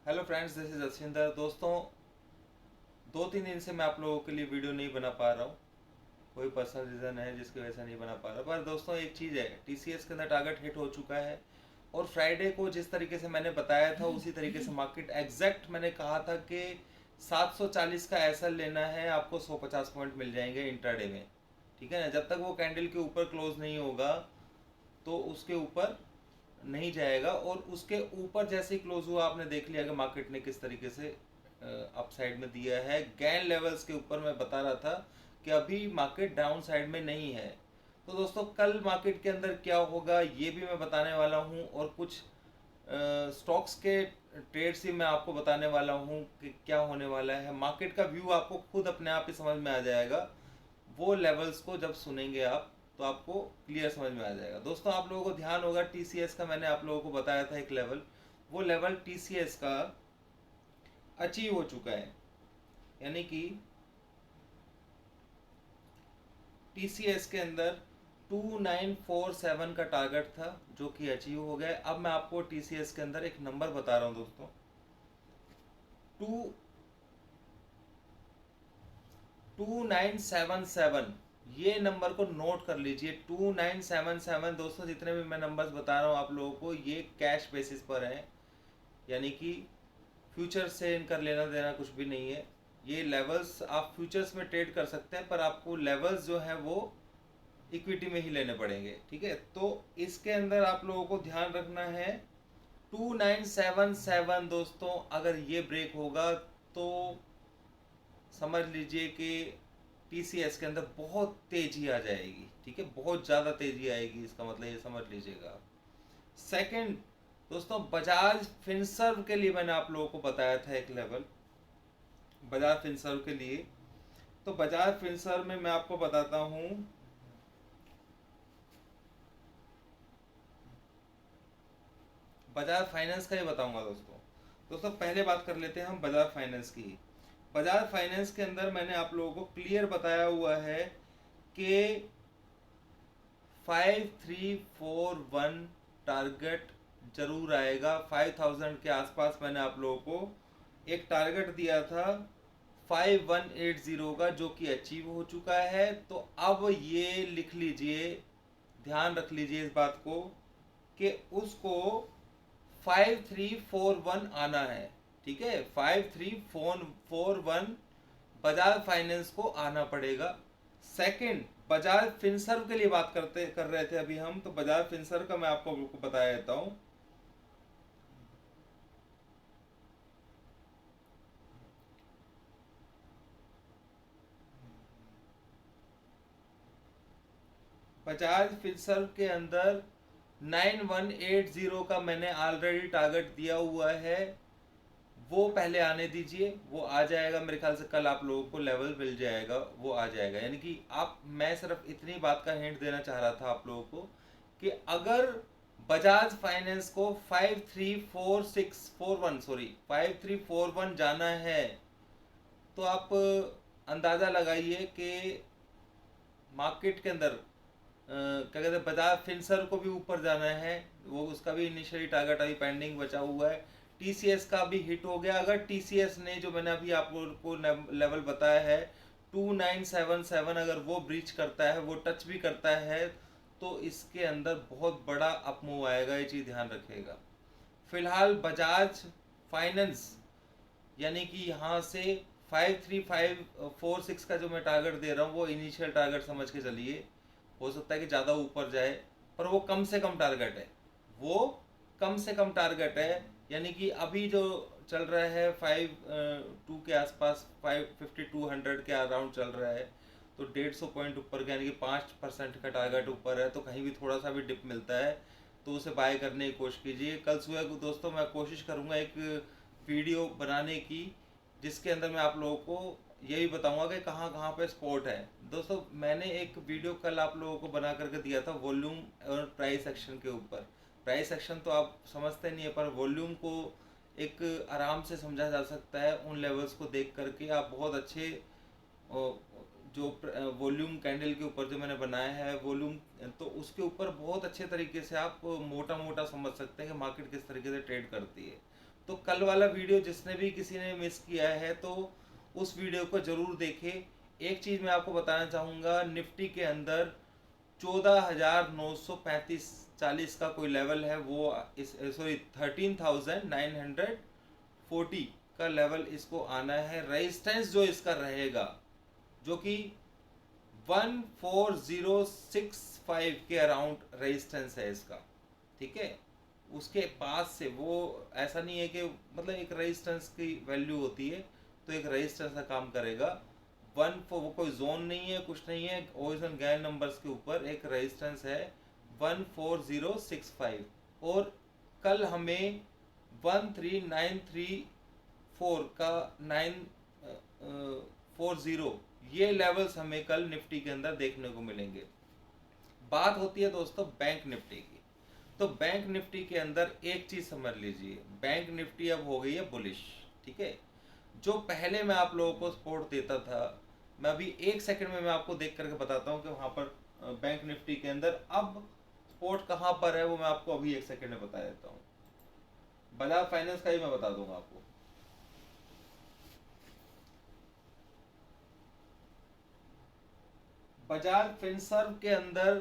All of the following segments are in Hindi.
Hello friends, this is Asinder. दोस्तों, 2-3 दिन से मैं आप लोगों के लिए वीडियो नहीं बना पा रहा हूँ। कोई पर्सनल रीज़न है जिसकी वजह से नहीं बना पा रहा। पर दोस्तों, एक चीज़ है, टीसीएस के अंदर टारगेट हिट हो चुका है। और फ्राइडे को जिस तरीके से मैंने बताया था उसी तरीके से मार्केट एग्जैक्ट मैंने कहा था कि 740 का एसएल लेना है, आपको 150 पॉइंट मिल जाएंगे इंट्राडे में। ठीक है ना। जब तक वो कैंडल के ऊपर क्लोज नहीं होगा तो उसके ऊपर नहीं जाएगा। और उसके ऊपर जैसे ही क्लोज हुआ, आपने देख लिया कि मार्केट ने किस तरीके से अप साइड में दिया है। गैन लेवल्स के ऊपर मैं बता रहा था कि अभी मार्केट डाउन साइड में नहीं है। तो दोस्तों, कल मार्केट के अंदर क्या होगा ये भी मैं बताने वाला हूँ, और कुछ स्टॉक्स के ट्रेड्स ही मैं आपको बताने वाला हूँ कि क्या होने वाला है। मार्केट का व्यू आपको खुद अपने आप ही समझ में आ जाएगा। वो लेवल्स को जब सुनेंगे आप तो आपको क्लियर समझ में आ जाएगा। दोस्तों, आप लोगों को ध्यान होगा, टीसीएस का मैंने आप लोगों को बताया था एक लेवल। वो लेवल टीसीएस का अचीव हो चुका है। यानी कि टीसीएस के अंदर 2947 का टारगेट था जो कि अचीव हो गया है। अब मैं आपको टीसीएस के अंदर एक नंबर बता रहा हूं दोस्तों। टू 2977, ये नंबर को नोट कर लीजिए। 2977 दोस्तों, जितने भी मैं नंबर्स बता रहा हूँ आप लोगों को, ये कैश बेसिस पर है। यानी कि फ्यूचर से इनका लेना देना कुछ भी नहीं है। ये लेवल्स आप फ्यूचर्स में ट्रेड कर सकते हैं, पर आपको लेवल्स जो है वो इक्विटी में ही लेने पड़ेंगे। ठीक है। तो इसके अंदर आप लोगों को ध्यान रखना है, 2977 दोस्तों, अगर ये ब्रेक होगा तो समझ लीजिए कि टीसीएस के अंदर बहुत तेजी आ जाएगी। ठीक है, बहुत ज़्यादा तेजी आएगी, इसका मतलब ये समझ लीजिएगा। सेकंड दोस्तों, बजाज फिनसर्व के लिए मैंने आप लोगों को बताया था एक लेवल, बजाज फिनसर्व के लिए। तो बजाज फिनसर्व में मैं आपको बताता हूँ, बजाज फाइनेंस का ही बताऊंगा दोस्तों। दोस्तों, पहले बात कर लेते हैं हम बजाज फाइनेंस की। बजाज फाइनेंस के अंदर मैंने आप लोगों को क्लियर बताया हुआ है कि 5341 टारगेट जरूर आएगा। 5000 के आसपास मैंने आप लोगों को एक टारगेट दिया था 5180 का, जो कि अचीव हो चुका है। तो अब ये लिख लीजिए, ध्यान रख लीजिए इस बात को, कि उसको 5341 आना है। ठीक है, 5341 बजाज फाइनेंस को आना पड़ेगा। सेकंड, बजाज फिनसर्व के लिए बात कर रहे थे अभी हम, तो बजाज फिनसर्व का मैं आपको बता देता हूँ। बजाज फिनसर्व के अंदर 9180 का मैंने ऑलरेडी टारगेट दिया हुआ है। वो पहले आने दीजिए, वो आ जाएगा मेरे ख्याल से। कल आप लोगों को लेवल मिल जाएगा, वो आ जाएगा। यानी कि आप, मैं सिर्फ इतनी बात का हिंट देना चाह रहा था आप लोगों को कि अगर बजाज फाइनेंस को 534641 सॉरी 5341 जाना है, तो आप अंदाज़ा लगाइए कि मार्केट के अंदर क्या कहते हैं, बजाज फिनसर को भी ऊपर जाना है। वो उसका भी इनिशियली टारगेट अभी पेंडिंग बचा हुआ है। टीसीएस का भी हिट हो गया। अगर टीसीएस ने, जो मैंने अभी आपको लेवल बताया है 2977, अगर वो ब्रीच करता है, वो टच भी करता है, तो इसके अंदर बहुत बड़ा अपमूव आएगा। ये चीज़ ध्यान रखिएगा। फिलहाल बजाज फाइनेंस, यानी कि यहाँ से 53546 का जो मैं टारगेट दे रहा हूँ, वो इनिशियल टारगेट समझ के चलिए। हो सकता है कि ज़्यादा ऊपर जाए, पर वो कम से कम टारगेट है। वो कम से कम टारगेट है। यानी कि अभी जो चल रहा है 52 के आसपास, 5200 के अराउंड चल रहा है। तो 150 पॉइंट ऊपर का, यानी कि 5% का टारगेट ऊपर है। तो कहीं भी थोड़ा सा भी डिप मिलता है तो उसे बाय करने की कोशिश कीजिए। कल सुबह को दोस्तों मैं कोशिश करूँगा एक वीडियो बनाने की, जिसके अंदर मैं आप लोगों को यही बताऊंगा कि कहाँ कहाँ पे स्पॉट है। दोस्तों, मैंने एक वीडियो कल आप लोगों को बना करके दिया था वॉल्यूम और प्राइस एक्शन के ऊपर। प्राइस एक्शन तो आप समझते नहीं है, पर वॉल्यूम को एक आराम से समझा जा सकता है। उन लेवल्स को देख करके आप बहुत अच्छे, जो वॉल्यूम कैंडल के ऊपर जो मैंने बनाया है वॉल्यूम, तो उसके ऊपर बहुत अच्छे तरीके से आप मोटा मोटा समझ सकते हैं कि मार्केट किस तरीके से ट्रेड करती है। तो कल वाला वीडियो जिसने भी किसी ने मिस किया है तो उस वीडियो को जरूर देखें। एक चीज़ मैं आपको बताना चाहूँगा, निफ्टी के अंदर 14,935-40 का कोई लेवल है, वो इस सॉरी 13,940 का लेवल इसको आना है। रेजिस्टेंस जो इसका रहेगा जो कि 14,065 के अराउंड रेजिस्टेंस है इसका, ठीक है। उसके पास से वो ऐसा नहीं है कि मतलब एक रेजिस्टेंस की वैल्यू होती है तो एक रेजिस्टेंस का काम करेगा। वो कोई जोन नहीं है, कुछ नहीं है, ओरिजिनल गैन नंबर्स के ऊपर एक रेजिस्टेंस है 14,065। और कल हमें 13,934 का 940 ये लेवल्स हमें कल निफ्टी के अंदर देखने को मिलेंगे। बात होती है दोस्तों बैंक निफ्टी की। तो बैंक निफ्टी के अंदर एक चीज समझ लीजिए, बैंक निफ्टी अब हो गई है बुलिश, ठीक है। जो पहले मैं आप लोगों को सपोर्ट देता था, मैं अभी एक सेकंड में मैं आपको देख करके बताता हूँ कि वहां पर बैंक निफ्टी के अंदर अब सपोर्ट कहाँ पर है, वो मैं आपको अभी एक सेकंड में बता देता हूँ। बजाज फाइनेंस का ही मैं बता दूंगा आपको। बजाज फिनसर्व के अंदर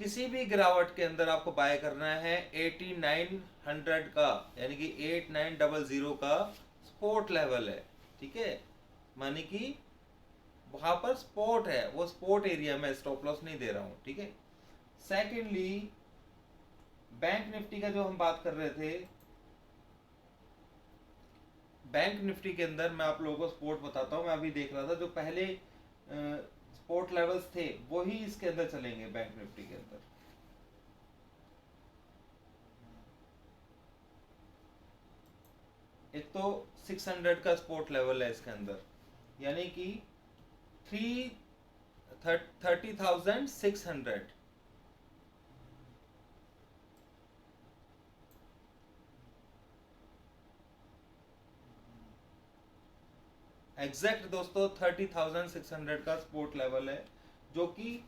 किसी भी गिरावट के अंदर आपको बाय करना है 8900 का, यानी कि 8900 का सपोर्ट लेवल है, ठीक है। माने कि वहां पर सपोर्ट है, वो सपोर्ट एरिया में स्टॉप लॉस नहीं दे रहा हूं, ठीक है। सेकेंडली बैंक निफ्टी का जो हम बात कर रहे थे, बैंक निफ्टी के अंदर मैं आप लोगों को सपोर्ट बताता हूं। मैं अभी देख रहा था जो पहले सपोर्ट लेवल्स थे वही इसके अंदर चलेंगे बैंक निफ्टी के अंदर। एक तो 600 का सपोर्ट लेवल है इसके अंदर, यानी कि 30,600। एग्जैक्ट दोस्तों 30,600 का सपोर्ट लेवल है, जो कि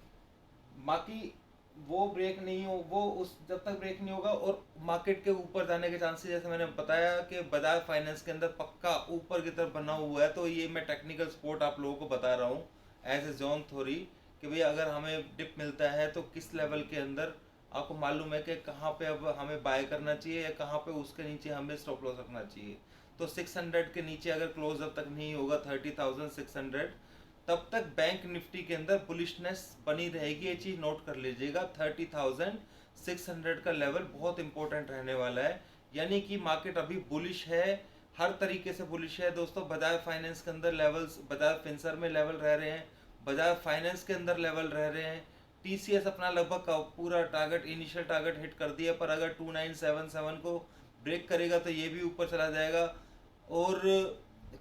बाकी वो ब्रेक नहीं हो, वो उस जब तक ब्रेक नहीं होगा और मार्केट के ऊपर जाने के चांसेस, जैसे मैंने बताया कि बजाज फाइनेंस के अंदर पक्का ऊपर की तरफ बना हुआ है। तो ये मैं टेक्निकल सपोर्ट आप लोगों को बता रहा हूँ एज ए जॉन थ्योरी कि भाई अगर हमें डिप मिलता है तो किस लेवल के अंदर आपको मालूम है कि कहाँ पे अब हमें बाय करना चाहिए या कहाँ पे उसके नीचे हमें स्टॉप लॉस रखना चाहिए। तो 600 के नीचे अगर क्लोज जब तक नहीं होगा 30,600, तब तक बैंक निफ्टी के अंदर बुलिशनेस बनी रहेगी। ये चीज नोट कर लीजिएगा, 30,600 का लेवल बहुत इंपॉर्टेंट रहने वाला है। यानी कि मार्केट अभी बुलिश है, हर तरीके से बुलिश है दोस्तों। बजाज फाइनेंस के अंदर लेवल्स, बजाज फिनसर में लेवल रह रहे हैं, बजाज फाइनेंस के अंदर लेवल रह रहे हैं। टीसीएस अपना लगभग पूरा टारगेट, इनिशियल टारगेट हिट कर दिया, पर अगर 2977 को ब्रेक करेगा तो ये भी ऊपर चला जाएगा। और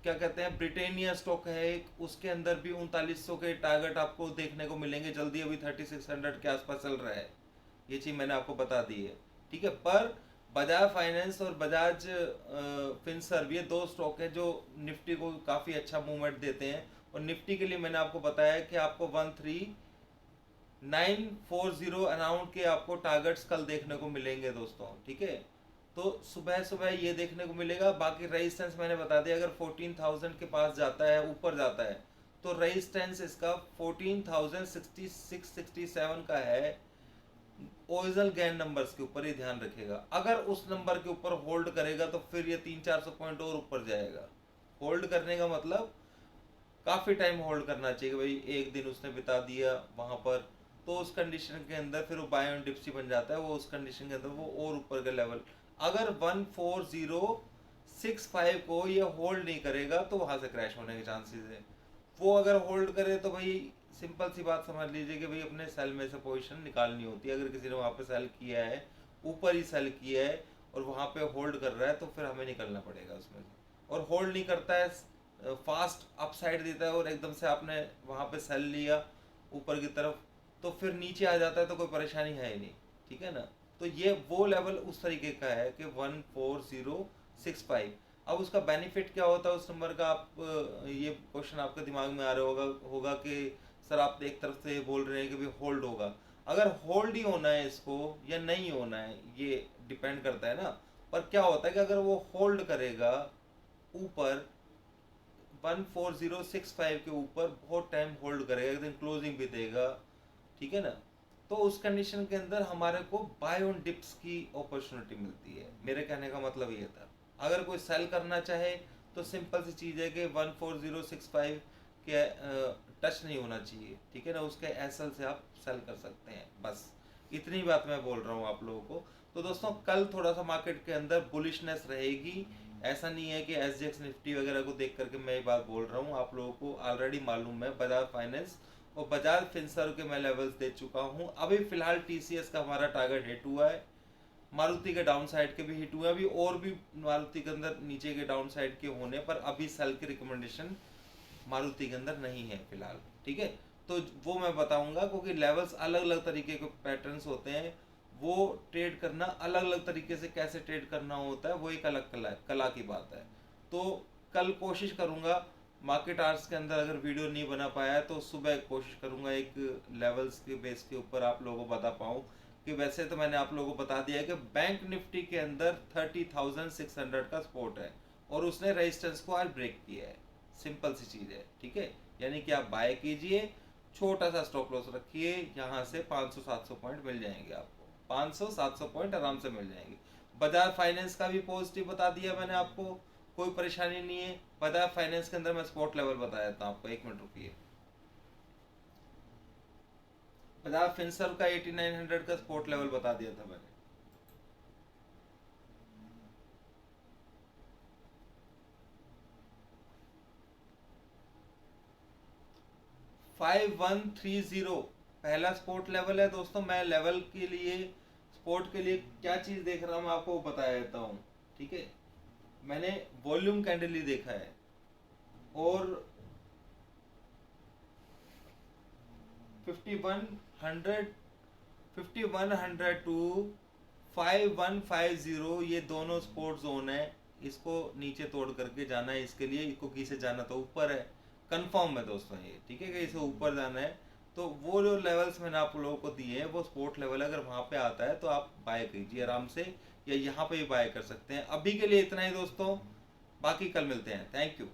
क्या कहते हैं, ब्रिटेनिया स्टॉक है एक, उसके अंदर भी 3900 के टारगेट आपको देखने को मिलेंगे जल्दी। अभी 3600 के आसपास चल रहा है, ये चीज मैंने आपको बता दी है, ठीक है। पर बजाज फाइनेंस और बजाज फिनसर्व ये दो स्टॉक है जो निफ्टी को काफी अच्छा मूवमेंट देते हैं। और निफ्टी के लिए मैंने आपको बताया कि आपको 13,940 अराउंड के आपको टारगेट्स कल देखने को मिलेंगे दोस्तों, ठीक है। तो सुबह सुबह ये देखने को मिलेगा। बाकी रेजिस्टेंस मैंने बता दिया, अगर 14,000 के पास जाता है, ऊपर जाता है, तो रेजिस्टेंस इसका 14,066-67 का है। ओरिजिनल गैन नंबर्स के ऊपर ही ध्यान रखेगा। अगर उस नंबर के ऊपर होल्ड करेगा तो फिर ये 300-400 पॉइंट और ऊपर जाएगा। होल्ड करने का मतलब काफी टाइम होल्ड करना चाहिए भाई। एक दिन उसने बिता दिया वहां पर तो उस कंडीशन के अंदर फिर वो बाय ऑन डिप्सी बन जाता है, वो उस कंडीशन के अंदर वो और ऊपर का लेवल। अगर 14,065 को ये होल्ड नहीं करेगा तो वहां से क्रैश होने के चांसेस है। वो अगर होल्ड करे तो भाई सिंपल सी बात समझ लीजिए कि भाई अपने सेल में से पोजीशन निकालनी होती है। अगर किसी ने वहां पे सेल किया है, ऊपर ही सेल किया है और वहां पे होल्ड कर रहा है, तो फिर हमें निकलना पड़ेगा उसमें से। और होल्ड नहीं करता है, फास्ट अपसाइड देता है और एकदम से आपने वहां पे सेल लिया ऊपर की तरफ, तो फिर नीचे आ जाता है तो कोई परेशानी है ही नहीं, ठीक है ना। तो ये वो लेवल उस तरीके का है कि 14,065। अब उसका बेनिफिट क्या होता है उस नंबर का, आप ये क्वेश्चन आपके दिमाग में आ रहा होगा कि सर आप एक तरफ से बोल रहे हैं कि भाई होल्ड होगा। अगर होल्ड ही होना है इसको या नहीं होना है ये डिपेंड करता है ना। पर क्या होता है कि अगर वो होल्ड करेगा ऊपर 14065 के ऊपर बहुत टाइम होल्ड करेगा, एक दिन क्लोजिंग भी देगा, ठीक है ना, तो उस कंडीशन के अंदर हमारे को बाय ऑन डिप्स की अपॉर्चुनिटी मिलती है। मेरे कहने का मतलब ये था, अगर कोई सेल करना चाहे तो सिंपल सी चीज़ है कि 14065 के टच नहीं होना चाहिए, ठीक है ना, उसके एसएल से आप सेल कर सकते हैं। बस इतनी बात मैं बोल रहा हूँ आप लोगों को। तो दोस्तों कल थोड़ा सा मार्केट के अंदर बुलिशनेस रहेगी, ऐसा नहीं है कि एसजीएक्स निफ्टी वगैरह को देख करके मैं ये बात बोल रहा हूँ, आप लोगों को ऑलरेडी मालूम है। बजाज फाइनेंस और बजाज फिनसर्व के मैं लेवल्स दे चुका हूँ। अभी फिलहाल टीसीएस का हमारा टारगेट हिट हुआ है, मारुति के डाउन साइड के भी हिट हुए, अभी और भी मारुति के अंदर नीचे के डाउन साइड के होने पर अभी सेल की रिकमेंडेशन मारुति के अंदर नहीं है फिलहाल, ठीक है। तो वो मैं बताऊंगा, क्योंकि लेवल्स अलग अलग तरीके के पैटर्न्स होते हैं, वो ट्रेड करना अलग अलग तरीके से कैसे ट्रेड करना होता है वो एक अलग कला की बात है। तो कल कोशिश करूंगा मार्केट आवर्स के अंदर, अगर वीडियो नहीं बना पाया तो सुबह कोशिश करूंगा एक लेवल्स के बेस के ऊपर आप लोगों को बता पाऊँ कि वैसे तो मैंने आप लोगों को बता दिया है कि बैंक निफ्टी के अंदर 30,600 का सपोर्ट है और उसने रेजिस्टेंस को आज ब्रेक किया है। सिंपल सी चीज़ है, ठीक है। यानी कि आप बाय कीजिए, छोटा सा स्टॉप लॉस रखिए, यहाँ से 500-700 पॉइंट मिल जाएंगे आपको, 500-700 पॉइंट आराम से मिल जाएंगे। बजाज फाइनेंस का भी पॉजिटिव बता दिया मैंने आपको, कोई परेशानी नहीं है। बजाज फाइनेंस के अंदर मैं स्पॉट लेवल बता देता हूँ आपको, 1 मिनट रुकिए। बजाज फिनसर्व का 8900 का स्पॉट लेवल बता दिया था मैंने। फाइव 5130 पहला स्पोर्ट लेवल है दोस्तों। मैं लेवल के लिए, स्पोर्ट के लिए क्या चीज देख रहा हूँ मैं आपको बता देता हूँ, ठीक है। मैंने वॉल्यूम कैंडल ही देखा है और 5100 टू 5150 ये दोनों स्पोर्ट जोन है, इसको नीचे तोड़ करके जाना है। इसके लिए इसको किसे जाना तो ऊपर है, कंफर्म है दोस्तों ये, ठीक है कि इसे ऊपर जाना है। तो वो जो लेवल्स मैंने आप लोगों को दिए हैं वो स्पोर्ट लेवल, अगर वहां पे आता है तो आप बाय कीजिए आराम से, या यहाँ पे भी बाय कर सकते हैं। अभी के लिए इतना ही दोस्तों, बाकी कल मिलते हैं। Thank you.